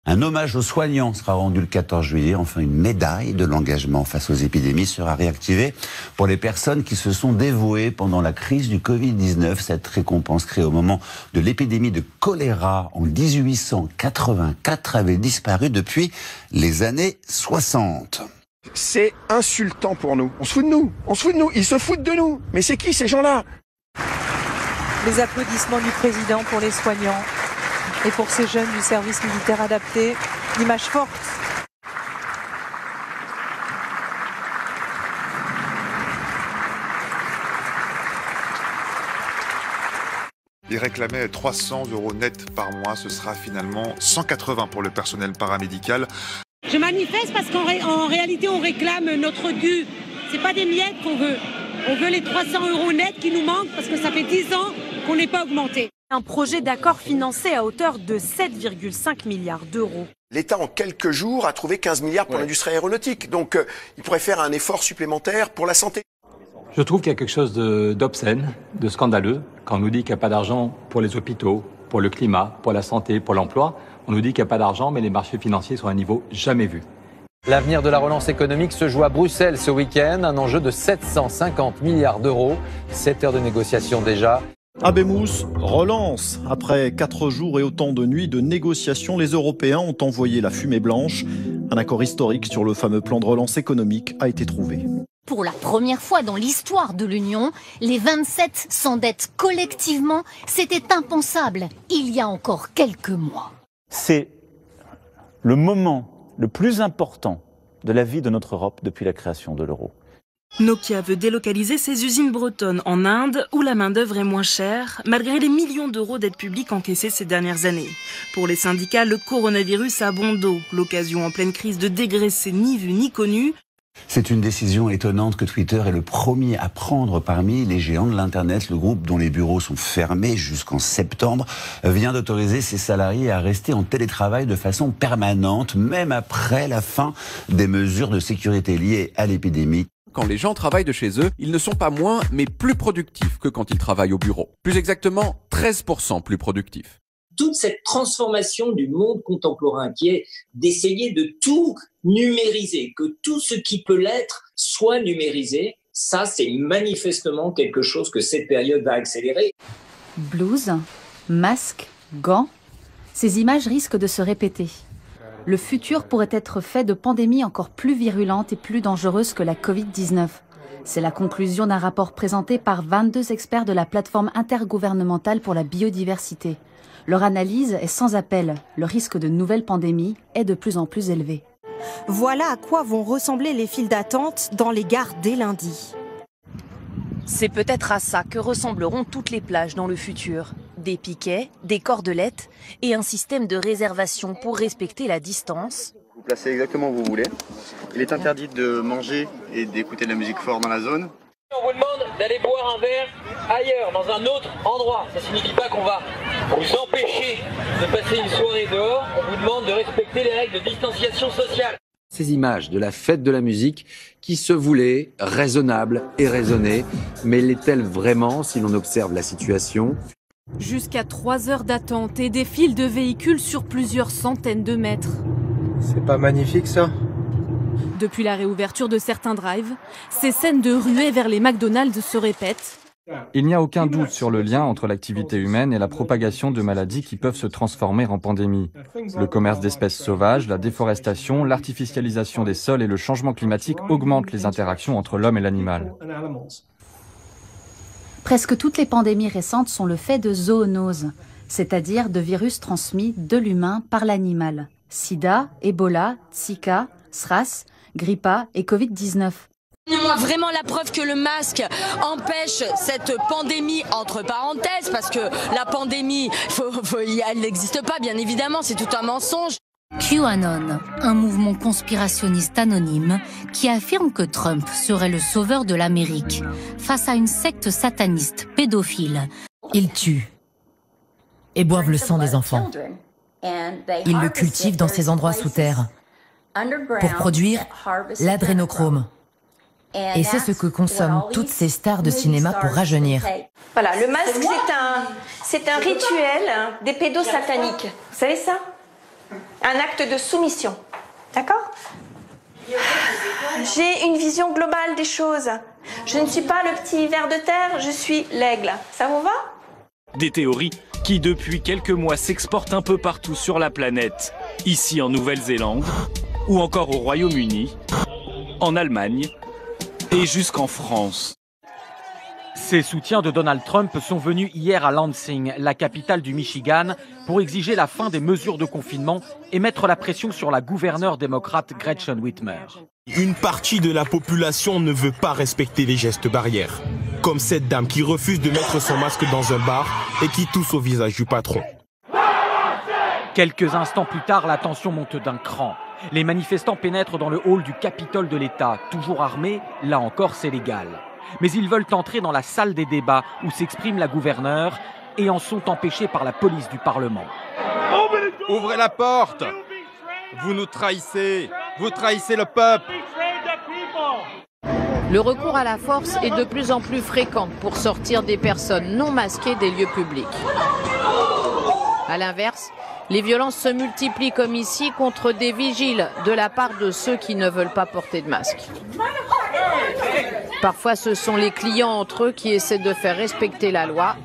Un hommage aux soignants sera rendu le 14 juillet. Enfin, une médaille de l'engagement face aux épidémies sera réactivée pour les personnes qui se sont dévouées pendant la crise du Covid-19. Cette récompense créée au moment de l'épidémie de choléra en 1884 avait disparu depuis les années 60. C'est insultant pour nous. On se fout de nous. Ils se foutent de nous. Mais c'est qui ces gens-là? Les applaudissements du président pour les soignants et pour ces jeunes du service militaire adapté. L'image forte. réclamaient 300 € net par mois. Ce sera finalement 180 pour le personnel paramédical. Je manifeste parce qu'en réalité, on réclame notre dû. C'est pas des miettes qu'on veut. On veut les 300 € net qui nous manquent parce que ça fait 10 ans qu'on n'est pas augmenté. Un projet d'accord financé à hauteur de 7,5 milliards d'euros. L'État, en quelques jours, a trouvé 15 milliards pour l'industrie aéronautique. Donc, il pourrait faire un effort supplémentaire pour la santé. Je trouve qu'il y a quelque chose d'obscène, de scandaleux, quand on nous dit qu'il n'y a pas d'argent pour les hôpitaux, pour le climat, pour la santé, pour l'emploi. On nous dit qu'il n'y a pas d'argent, mais les marchés financiers sont à un niveau jamais vu. L'avenir de la relance économique se joue à Bruxelles ce week-end, un enjeu de 750 milliards d'euros. 7 heures de négociation déjà. Habemous relance. Après 4 jours et autant de nuits de négociations, les Européens ont envoyé la fumée blanche. Un accord historique sur le fameux plan de relance économique a été trouvé. Pour la première fois dans l'histoire de l'Union, les 27 s'endettent collectivement. C'était impensable il y a encore quelques mois. C'est le moment le plus important de la vie de notre Europe depuis la création de l'euro. Nokia veut délocaliser ses usines bretonnes en Inde, où la main-d'œuvre est moins chère, malgré les millions d'euros d'aides publiques encaissées ces dernières années. Pour les syndicats, le coronavirus a bon dos, l'occasion en pleine crise de dégraisser ni vu ni connu. C'est une décision étonnante que Twitter est le premier à prendre parmi les géants de l'Internet. Le groupe, dont les bureaux sont fermés jusqu'en septembre, vient d'autoriser ses salariés à rester en télétravail de façon permanente, même après la fin des mesures de sécurité liées à l'épidémie. Quand les gens travaillent de chez eux, ils ne sont pas moins, mais plus productifs que quand ils travaillent au bureau. Plus exactement, 13% plus productifs. Toute cette transformation du monde contemporain qui est d'essayer de tout numériser, que tout ce qui peut l'être soit numérisé, ça c'est manifestement quelque chose que cette période va accélérer. Blouse, masque, gants, ces images risquent de se répéter. Le futur pourrait être fait de pandémies encore plus virulentes et plus dangereuses que la Covid-19. C'est la conclusion d'un rapport présenté par 22 experts de la plateforme intergouvernementale pour la biodiversité. Leur analyse est sans appel. Le risque de nouvelles pandémies est de plus en plus élevé. Voilà à quoi vont ressembler les files d'attente dans les gares dès lundi. C'est peut-être à ça que ressembleront toutes les plages dans le futur. Des piquets, des cordelettes et un système de réservation pour respecter la distance. Vous placez exactement où vous voulez. Il est interdit de manger et d'écouter de la musique fort dans la zone. On vous demande d'aller boire un verre ailleurs, dans un autre endroit. Ça ne signifie pas qu'on va vous empêcher de passer une soirée dehors. On vous demande de respecter les règles de distanciation sociale. Ces images de la fête de la musique qui se voulaient raisonnables et raisonnées, mais l'est-elle vraiment si l'on observe la situation ? Jusqu'à 3 heures d'attente et des files de véhicules sur plusieurs centaines de mètres. C'est pas magnifique ça ? Depuis la réouverture de certains drives, ces scènes de ruée vers les McDonald's se répètent. Il n'y a aucun doute sur le lien entre l'activité humaine et la propagation de maladies qui peuvent se transformer en pandémie. Le commerce d'espèces sauvages, la déforestation, l'artificialisation des sols et le changement climatique augmentent les interactions entre l'homme et l'animal. Presque toutes les pandémies récentes sont le fait de zoonoses, c'est-à-dire de virus transmis de l'humain par l'animal. Sida, Ebola, Zika, SRAS, Grippa et Covid-19. Donnez-moi vraiment la preuve que le masque empêche cette pandémie, entre parenthèses, parce que la pandémie, elle n'existe pas, bien évidemment, c'est tout un mensonge. QAnon, un mouvement conspirationniste anonyme qui affirme que Trump serait le sauveur de l'Amérique face à une secte sataniste pédophile. Ils tuent et boivent le sang des enfants. Ils le cultivent dans ces endroits sous terre pour produire l'adrénochrome. Et c'est ce que consomment toutes ces stars de cinéma pour rajeunir. Voilà, le masque, c'est un rituel des pédos sataniques. Vous savez ça? Un acte de soumission. D'accord? J'ai une vision globale des choses. Je ne suis pas le petit ver de terre, je suis l'aigle. Ça vous va? Des théories qui, depuis quelques mois, s'exportent un peu partout sur la planète. Ici en Nouvelle-Zélande, ou encore au Royaume-Uni, en Allemagne et jusqu'en France. Ces soutiens de Donald Trump sont venus hier à Lansing, la capitale du Michigan, pour exiger la fin des mesures de confinement et mettre la pression sur la gouverneure démocrate Gretchen Whitmer. Une partie de la population ne veut pas respecter les gestes barrières. Comme cette dame qui refuse de mettre son masque dans un bar et qui tousse au visage du patron. Quelques instants plus tard, la tension monte d'un cran. Les manifestants pénètrent dans le hall du Capitole de l'État. Toujours armés, là encore c'est légal. Mais ils veulent entrer dans la salle des débats où s'exprime la gouverneure et en sont empêchés par la police du Parlement. Ouvrez la porte! Vous nous trahissez! Vous trahissez le peuple! Le recours à la force est de plus en plus fréquent pour sortir des personnes non masquées des lieux publics. À l'inverse, les violences se multiplient comme ici contre des vigiles de la part de ceux qui ne veulent pas porter de masque. Parfois, ce sont les clients entre eux qui essaient de faire respecter la loi.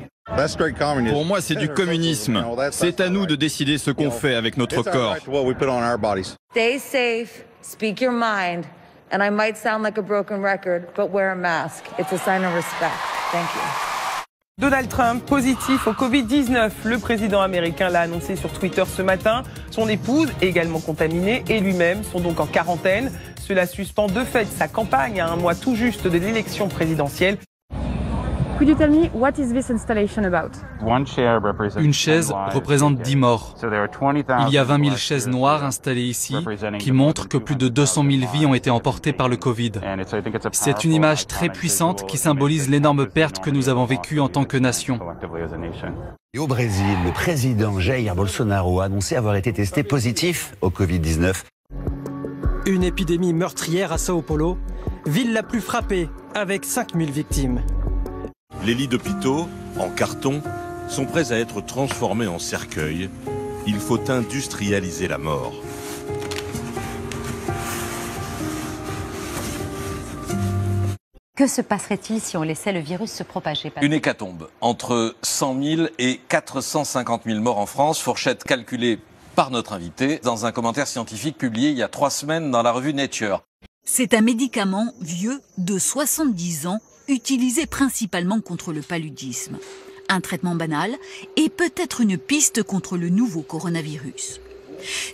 Pour moi, c'est du communisme. C'est à nous de décider ce qu'on fait avec notre corps. Stay safe, speak your mind, and I might sound like a broken record, but wear a mask. It's a sign of respect. Thank you. Donald Trump, positif au Covid-19. Le président américain l'a annoncé sur Twitter ce matin. Son épouse, également contaminée, et lui-même sont donc en quarantaine. Cela suspend de fait sa campagne à un mois tout juste de l'élection présidentielle. Could you tell me what is this installation about? Une chaise représente 10 morts. Il y a 20 000 chaises noires installées ici qui montrent que plus de 200 000 vies ont été emportées par le Covid. C'est une image très puissante qui symbolise l'énorme perte que nous avons vécue en tant que nation. Et au Brésil, le président Jair Bolsonaro a annoncé avoir été testé positif au Covid-19. Une épidémie meurtrière à Sao Paulo, ville la plus frappée avec 5000 victimes. Les lits d'hôpitaux, en carton, sont prêts à être transformés en cercueils. Il faut industrialiser la mort. Que se passerait-il si on laissait le virus se propager? Une hécatombe. Entre 100 000 et 450 000 morts en France, fourchette calculée par notre invité dans un commentaire scientifique publié il y a 3 semaines dans la revue Nature. C'est un médicament vieux de 70 ans, utilisé principalement contre le paludisme. Un traitement banal et peut-être une piste contre le nouveau coronavirus.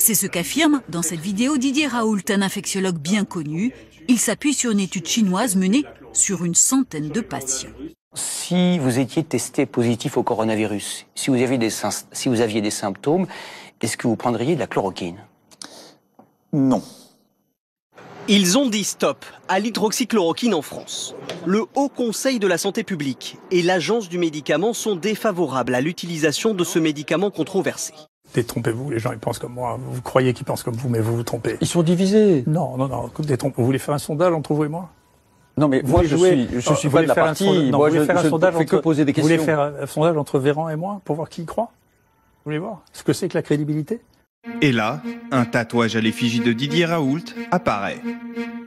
C'est ce qu'affirme dans cette vidéo Didier Raoult, un infectiologue bien connu. Il s'appuie sur une étude chinoise menée sur une centaine de patients. Si vous étiez testé positif au coronavirus, si vous aviez des symptômes, est-ce que vous prendriez de la chloroquine? Non. Ils ont dit stop à l'hydroxychloroquine en France. Le Haut Conseil de la santé publique et l'Agence du médicament sont défavorables à l'utilisation de ce médicament controversé. Détrompez-vous, les gens ils pensent comme moi. Vous croyez qu'ils pensent comme vous, mais vous vous trompez. Ils sont divisés. Non, détrompez-vous. Vous voulez faire un sondage entre vous et moi? Non, mais moi je suis pas de la partie. Moi je fais que poser des questions. Vous voulez faire un sondage entre Véran et moi pour voir qui y croit? Vous voulez voir ce que c'est que la crédibilité? Et là, un tatouage à l'effigie de Didier Raoult apparaît.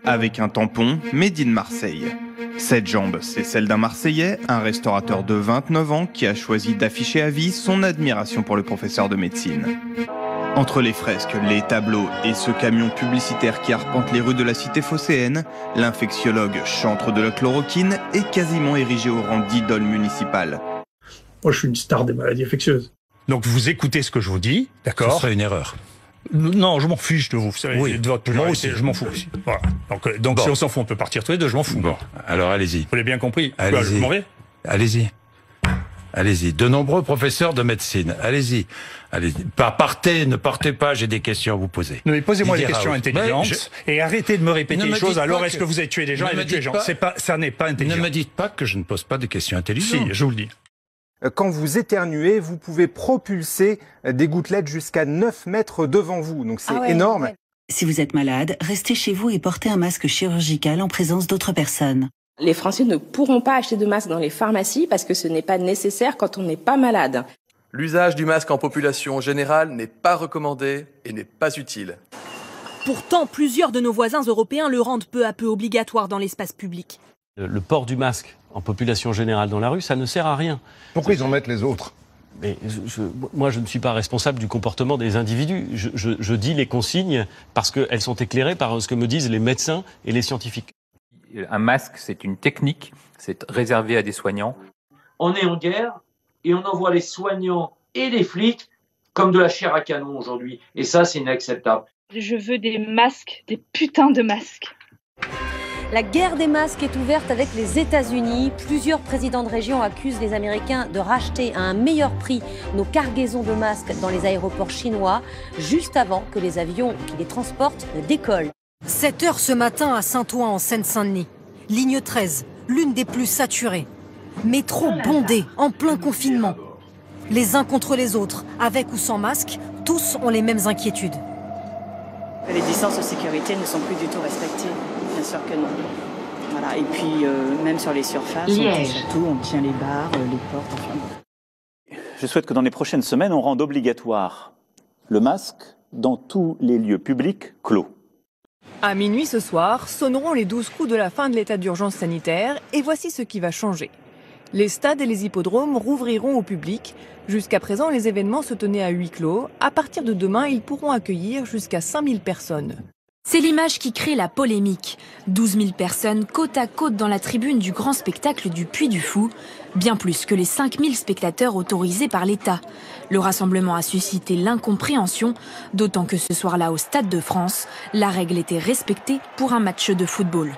Avec un tampon made in Marseille. Cette jambe, c'est celle d'un Marseillais, un restaurateur de 29 ans qui a choisi d'afficher à vie son admiration pour le professeur de médecine. Entre les fresques, les tableaux et ce camion publicitaire qui arpente les rues de la cité phocéenne, l'infectiologue, chantre de la chloroquine, est quasiment érigé au rang d'idole municipale. Moi, je suis une star des maladies infectieuses. Donc vous écoutez ce que je vous dis, d'accord? Ce serait une erreur. Non, je m'en fiche de vous. Oui, de votre moi aussi. Je m'en fous aussi. Voilà. Donc bon. Si on s'en fout, on peut partir tous les deux, je m'en fous. Bon, alors allez-y. Vous l'avez bien compris. Allez-y. Je m'en vais? Allez-y. Allez-y. De nombreux professeurs de médecine. Allez-y. Allez-y. Partez, ne partez pas, j'ai des questions à vous poser. Non, mais posez-moi des questions intelligentes et arrêtez de me répéter les choses. Alors, est-ce que vous avez tué des gens et tué des gens? Ça n'est pas intelligent. Ne me dites pas que je ne pose pas de questions intelligentes. Si, je vous le dis. Quand vous éternuez, vous pouvez propulser des gouttelettes jusqu'à 9 mètres devant vous. Donc c'est énorme. Ouais. Si vous êtes malade, restez chez vous et portez un masque chirurgical en présence d'autres personnes. Les Français ne pourront pas acheter de masque dans les pharmacies parce que ce n'est pas nécessaire quand on n'est pas malade. L'usage du masque en population générale n'est pas recommandé et n'est pas utile. Pourtant, plusieurs de nos voisins européens le rendent peu à peu obligatoire dans l'espace public. Le port du masque en population générale dans la rue, ça ne sert à rien. Pourquoi ils en mettent les autres? Mais moi, je ne suis pas responsable du comportement des individus. Je dis les consignes parce qu'elles sont éclairées par ce que me disent les médecins et les scientifiques. Un masque, c'est une technique, c'est réservé à des soignants. On est en guerre et on envoie les soignants et les flics comme de la chair à canon aujourd'hui. Et ça, c'est inacceptable. Je veux des masques, des putains de masques. La guerre des masques est ouverte avec les États-Unis. Plusieurs présidents de région accusent les Américains de racheter à un meilleur prix nos cargaisons de masques dans les aéroports chinois, juste avant que les avions qui les transportent ne décollent. 7 heures ce matin à Saint-Ouen en Seine-Saint-Denis. Ligne 13, l'une des plus saturées. Métro bondé, en plein confinement. Les uns contre les autres, avec ou sans masque, tous ont les mêmes inquiétudes. Les distances de sécurité ne sont plus du tout respectées, bien sûr que non. Voilà. Et puis même sur les surfaces, on tient les barres, les portes, enfin. Je souhaite que dans les prochaines semaines, on rende obligatoire le masque dans tous les lieux publics clos. À minuit ce soir, sonneront les 12 coups de la fin de l'état d'urgence sanitaire et voici ce qui va changer. Les stades et les hippodromes rouvriront au public. Jusqu'à présent, les événements se tenaient à huis clos. À partir de demain, ils pourront accueillir jusqu'à 5000 personnes. C'est l'image qui crée la polémique. 12 000 personnes côte à côte dans la tribune du grand spectacle du Puy du Fou. Bien plus que les 5 000 spectateurs autorisés par l'État. Le rassemblement a suscité l'incompréhension, d'autant que ce soir-là au Stade de France, la règle était respectée pour un match de football.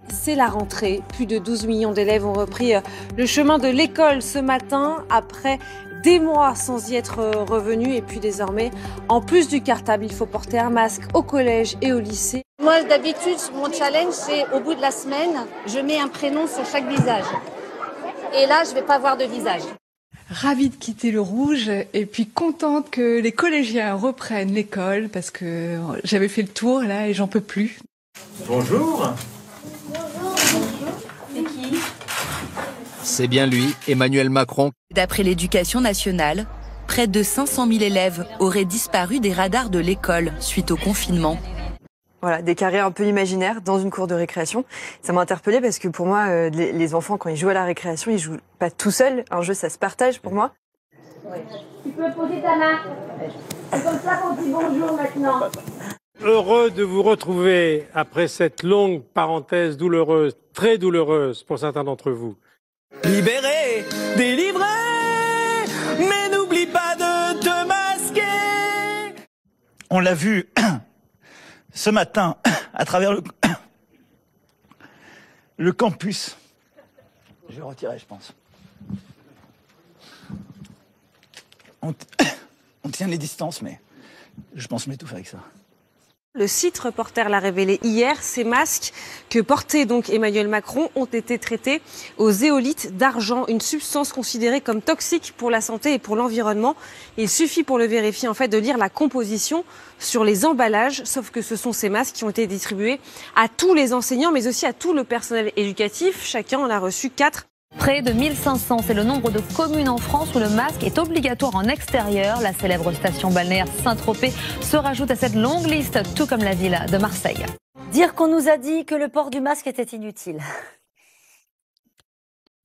C'est la rentrée. Plus de 12 millions d'élèves ont repris le chemin de l'école ce matin après des mois sans y être revenus. Et puis désormais, en plus du cartable, il faut porter un masque au collège et au lycée. Moi, d'habitude, mon challenge, c'est au bout de la semaine, je mets un prénom sur chaque visage. Et là, je ne vais pas voir de visage. Ravie de quitter le rouge et puis contente que les collégiens reprennent l'école parce que j'avais fait le tour là et j'en peux plus. Bonjour. C'est qui ? C'est bien lui, Emmanuel Macron. D'après l'Éducation nationale, près de 500 000 élèves auraient disparu des radars de l'école suite au confinement. Voilà, des carrés un peu imaginaires dans une cour de récréation. Ça m'a interpellée parce que pour moi, les enfants, quand ils jouent à la récréation, ils jouent pas tout seuls. Un jeu, ça se partage pour moi. Tu peux poser ta main. C'est comme ça qu'on dit bonjour maintenant. Heureux de vous retrouver après cette longue parenthèse douloureuse, très douloureuse pour certains d'entre vous. Libéré, délivré, mais n'oublie pas de te masquer. On l'a vu ce matin à travers le campus. Je vais retirer, je pense. On tient les distances, mais je pense m'étouffer avec ça. Le site Reporter l'a révélé hier, ces masques que portait donc Emmanuel Macron ont été traités au zéolite d'argent, une substance considérée comme toxique pour la santé et pour l'environnement. Il suffit pour le vérifier en fait de lire la composition sur les emballages, sauf que ce sont ces masques qui ont été distribués à tous les enseignants mais aussi à tout le personnel éducatif. Chacun en a reçu 4. Près de 1500, c'est le nombre de communes en France où le masque est obligatoire en extérieur. La célèbre station balnéaire Saint-Tropez se rajoute à cette longue liste, tout comme la ville de Marseille. Dire qu'on nous a dit que le port du masque était inutile.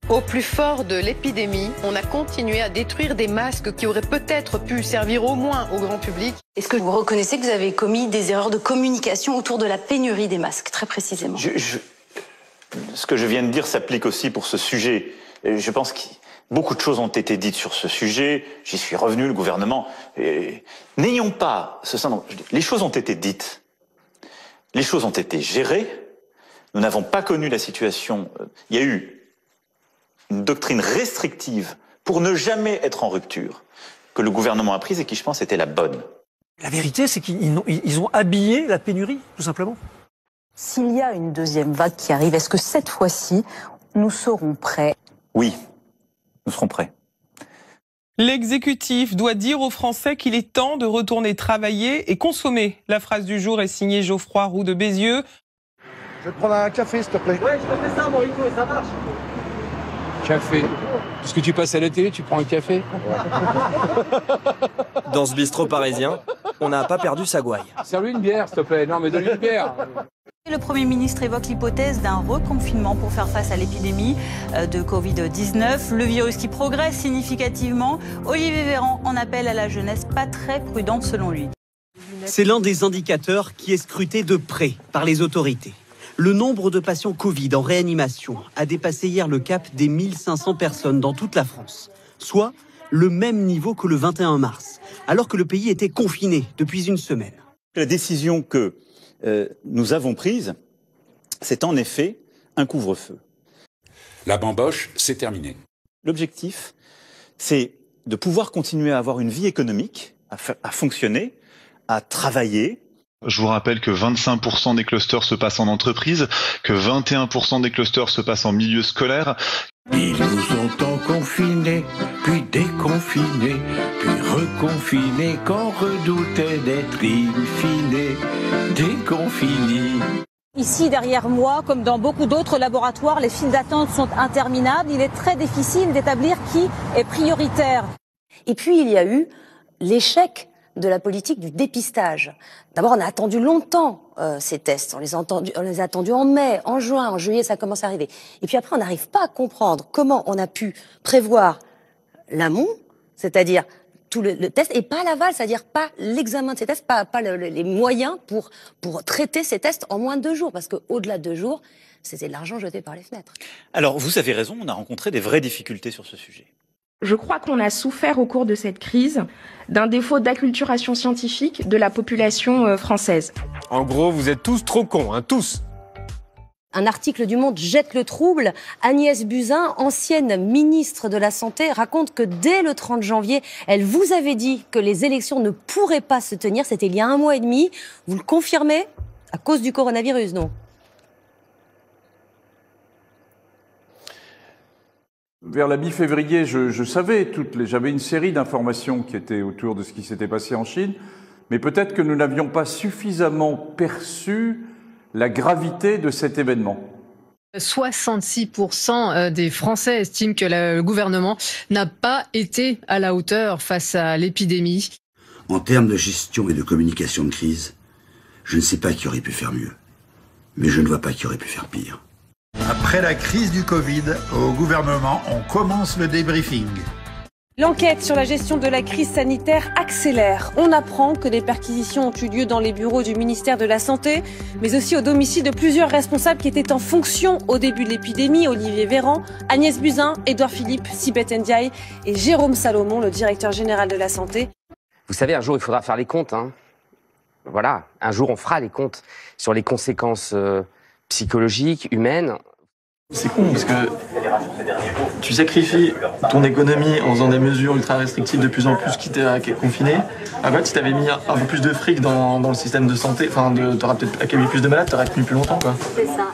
Au plus fort de l'épidémie, on a continué à détruire des masques qui auraient peut-être pu servir au moins au grand public. Est-ce que vous reconnaissez que vous avez commis des erreurs de communication autour de la pénurie des masques, très précisément ? Ce que je viens de dire s'applique aussi pour ce sujet. Je pense que beaucoup de choses ont été dites sur ce sujet. J'y suis revenu, le gouvernement. N'ayons pas ce syndrome. Les choses ont été dites. Les choses ont été gérées. Nous n'avons pas connu la situation. Il y a eu une doctrine restrictive pour ne jamais être en rupture que le gouvernement a prise et qui, je pense, était la bonne. La vérité, c'est qu'ils ont habillé la pénurie, tout simplement. S'il y a une deuxième vague qui arrive, est-ce que cette fois-ci, nous serons prêts ? Oui, nous serons prêts. L'exécutif doit dire aux Français qu'il est temps de retourner travailler et consommer. La phrase du jour est signée Geoffroy Roux de Bézieux. Je vais te prendre un café, s'il te plaît. Ouais, je te fais ça, Maurico, ça marche. Café. Parce que tu passes à la télé, tu prends un café. Dans ce bistrot parisien, on n'a pas perdu sa gouaille. Serre-lui une bière, s'il te plaît. Non, mais donne-lui une bière. Le Premier ministre évoque l'hypothèse d'un reconfinement pour faire face à l'épidémie de Covid-19. Le virus qui progresse significativement. Olivier Véran en appelle à la jeunesse pas très prudente selon lui. C'est l'un des indicateurs qui est scruté de près par les autorités. Le nombre de patients Covid en réanimation a dépassé hier le cap des 1500 personnes dans toute la France, soit le même niveau que le 21 mars, alors que le pays était confiné depuis une semaine. La décision que nous avons prise c'est en effet un couvre-feu. La bamboche, c'est terminé. L'objectif, c'est de pouvoir continuer à avoir une vie économique, à fonctionner, à travailler. Je vous rappelle que 25% des clusters se passent en entreprise, que 21% des clusters se passent en milieu scolaire. Ils nous ont tant confinés, puis déconfinés, puis reconfinés, qu'on redoutait d'être in fine déconfinés. Ici, derrière moi, comme dans beaucoup d'autres laboratoires, les files d'attente sont interminables. Il est très difficile d'établir qui est prioritaire. Et puis, il y a eu l'échec de la politique du dépistage. D'abord, on a attendu longtemps ces tests. On les a attendus en mai, en juin, en juillet, ça commence à arriver. Et puis après, on n'arrive pas à comprendre comment on a pu prévoir l'amont, c'est-à-dire tout le test, et pas l'aval, c'est-à-dire pas l'examen de ces tests, pas les moyens pour traiter ces tests en moins de 2 jours. Parce qu'au-delà de 2 jours, c'était de l'argent jeté par les fenêtres. Alors, vous avez raison, on a rencontré des vraies difficultés sur ce sujet. Je crois qu'on a souffert au cours de cette crise d'un défaut d'acculturation scientifique de la population française. En gros, vous êtes tous trop cons, hein, tous. Un article du Monde jette le trouble. Agnès Buzyn, ancienne ministre de la Santé, raconte que dès le 30 janvier, elle vous avait dit que les élections ne pourraient pas se tenir. C'était il y a 1 mois et demi. Vous le confirmez? À cause du coronavirus, non? Vers la mi-février, je savais, j'avais une série d'informations qui étaient autour de ce qui s'était passé en Chine, mais peut-être que nous n'avions pas suffisamment perçu la gravité de cet événement. 66% des Français estiment que le gouvernement n'a pas été à la hauteur face à l'épidémie. En termes de gestion et de communication de crise, je ne sais pas qui aurait pu faire mieux, mais je ne vois pas qui aurait pu faire pire. Après la crise du Covid, au gouvernement, on commence le débriefing. L'enquête sur la gestion de la crise sanitaire accélère. On apprend que des perquisitions ont eu lieu dans les bureaux du ministère de la Santé, mais aussi au domicile de plusieurs responsables qui étaient en fonction au début de l'épidémie. Olivier Véran, Agnès Buzyn, Édouard Philippe, Sibeth Ndiaye et Jérôme Salomon, le directeur général de la Santé. Vous savez, un jour, il faudra faire les comptes. Voilà, un jour, on fera les comptes sur les conséquences psychologiques, humaines. C'est con parce que tu sacrifies ton économie en faisant des mesures ultra restrictives de plus en plus quitte à confiner. En fait, si t'avais mis un peu plus de fric dans le système de santé, t'aurais peut-être accueilli plus de malades, t'aurais tenu plus longtemps, quoi. C'est ça.